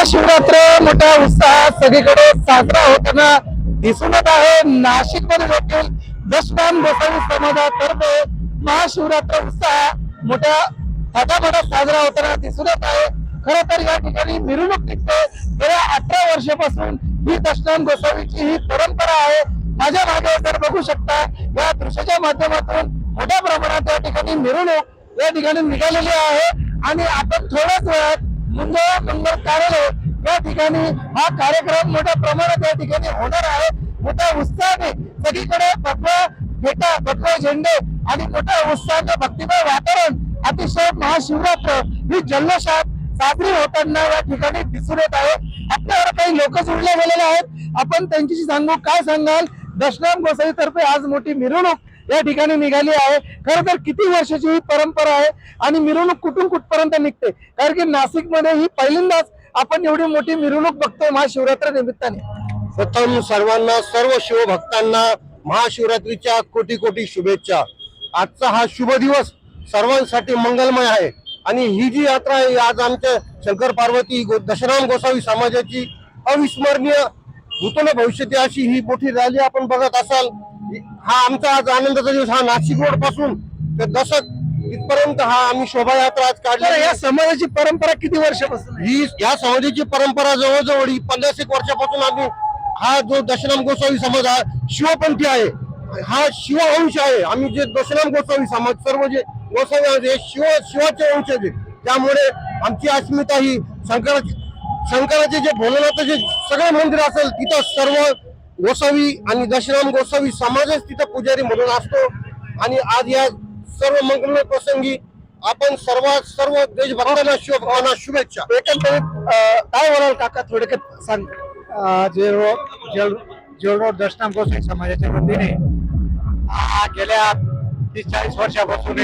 महाशिवरात्र मोठ्या उत्साहात सगळीकडे साजरा होताना दिसून येत आहे। नाशिक मध्ये देखील दशनाम गोसावी समाजातर्फे महाशिवरात्र उत्साह मोठ्या थाटामाटात साजरा होताना दिसून येत आहे। खरं तर या ठिकाणी मिरवणूक निघते। गेल्या 18 वर्षापासून ही दशनाम गोसावीची ही परंपरा आहे। माझ्या मागे जर बघू शकता या दृश्याच्या माध्यमातून मोठ्या प्रमाणात या ठिकाणी मिरवणूक या ठिकाणी निघालेली आहे आणि आपण थोड्याच वेळात मंगल कार्यालय या ठिकाणी हा कार्यक्रम मोठ्या प्रमाणात या ठिकाणी होणार आहे। मोठ्या उत्साहाने सगळीकडे भगवा फेटा भगवा झेंडे आणि मोठ्या उत्साहाचं भक्तिमय वातावरण अतिशय महाशिवरात्र ही जल्लोषात साजरी होताना या ठिकाणी दिसून येत आहे। आपल्यावर काही लोक जोडले गेलेले आहेत, आपण त्यांच्याशी सांगू। काय सांगाल? दशनाम गोसावी तर्फे आज मोठी मिरवणूक या ठिकाणी निघाली आहे। खरं तर किती वर्षाची ही परंपरा आहे आणि मिरवणूक कुठून कुठपर्यंत निघते? कारण की नाशिक मध्ये ही पहिल्यांदाच आपण एवढी मोठी मिरवणूक बघतोय महाशिवरात्र निमित्ताने। प्रथम सर्वांना, सर्व शिवभक्तांना महाशिवरात्रीच्या कोटी कोटी शुभेच्छा। आजचा हा शुभ दिवस सर्वांसाठी मंगलमय आहे आणि ही जी यात्रा आहे आज आमच्या शंकर पार्वती दशनाम गोसावी समाजाची अविस्मरणीय भूतल भविष्यती अशी ही मोठी रॅली आपण बघत असाल। हा आमचा आज आनंदाचा दिवस। हा नाशिक रोड पासून ते दशक इथपर्यंत हा आम्ही शोभायात्रा आज काढली। या समाजाची परंपरा किती वर्षापासून? ही या समाजाची परंपरा जवळजवळ 50 एक वर्षापासून आम्ही हा जो दशनाम गोसावी समाज हा शिवपंथी आहे, हा शिववंश आहे। आम्ही जे दशनाम गोसावी समाज सर्व जे गोसावी आहेत हे शिवाचे वंश आहेत। त्यामुळे आमची अस्मिता ही शंकराचे जे भोलेनाथाचे सगळे मंदिर असेल तिथं सर्व गोसावी आणि दशनाम गोसावी समाजच तिथं पुजारी म्हणून असतो। आणि आज या सर्व मंगलमय प्रसंगी आपण सर्व देशभक्तांना शुभेच्छा। एकंदरीत काय बोलाल काका, थोडक्यात सांग। जेवढ दशनाम गोसावी समाजाच्या वतीने गेल्या 30-40 वर्षापासून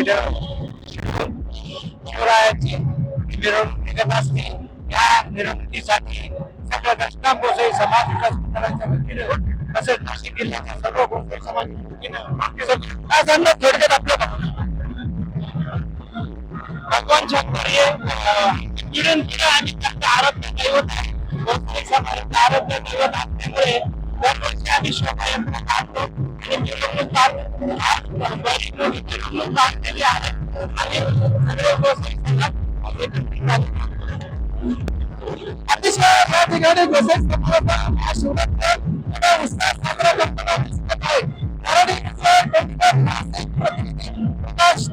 शिवरायाची मिरवणूक निघत असते। या मिरवणुकीसाठी सगळं दशनाम गोसावी समाज विकास मंडळाच्या वतीने तसेच नाशिक जिल्ह्याच्या सर्व गोसावी समाजाच्या वतीने काय सांगणार थोडक्यात आपल्या? भगवान शंकर हे चिरंजीव आणि त्यांचं आराध्य दैवत आहे। गोसावी समाजाचं आराध्य दैवत असल्यामुळे दरवर्षी आम्ही शोभायात्रा काढतो आणि मिरवणूक काढलेली आहे आणि सगळे गोसावी समाज अतिशय या ठिकाणी गोसावी समाजाचा महाशिवरात्र मोठ्या उत्साहात साजरा करताना दिसत आहे। कारण नाशिक प्रतिनिधी प्रकाश